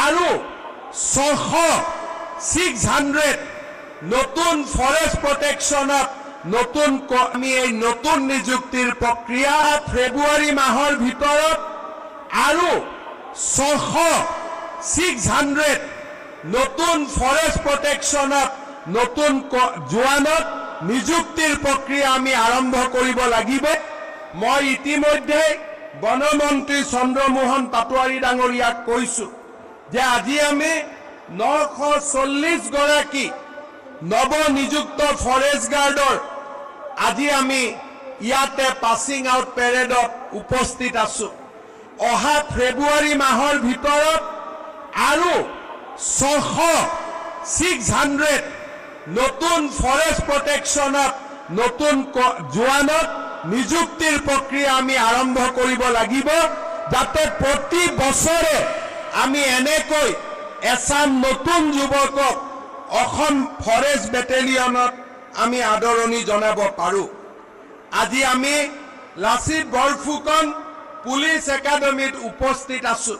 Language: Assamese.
আৰু 600 নতুন ফৰেষ্ট প্ৰটেকশ্যনত নতুন আমি এই নতুন নিযুক্তিৰ প্ৰক্ৰিয়া ফেব্ৰুৱাৰী মাহৰ ভিতৰত আৰু 600 নতুন ফৰেষ্ট প্ৰটেকশ্যনত নতুন জোৱানত নিযুক্তিৰ প্ৰক্ৰিয়া আমি আৰম্ভ কৰিব লাগিব। মই ইতিমধ্যে বনমন্ত্ৰী চন্দ্ৰমোহন পাটোৱাৰী ডাঙৰীয়াক কৈছো যে আজি আমি 940 গৰাকী নৱনিযুক্ত ফৰেষ্ট গাৰ্ডৰ আজি আমি ইয়াতে পাছিং আউট পেৰেডত উপস্থিত আছো। অহা ফেব্ৰুৱাৰী মাহৰ ভিতৰত আৰু 600 নতুন ফৰেষ্ট প্ৰটেকশ্যনত নতুন জোৱানত নিযুক্তিৰ প্ৰক্ৰিয়া আমি আৰম্ভ কৰিব লাগিব, যাতে প্ৰতি বছৰে আমি এনেকৈ এছাম নতুন যুৱকক অসম ফৰেষ্ট বেটেলিয়নত আমি আদৰণি জনাব পাৰোঁ। আজি আমি লাচিত বৰফুকন পুলিচ একাডেমীত উপস্থিত আছোঁ।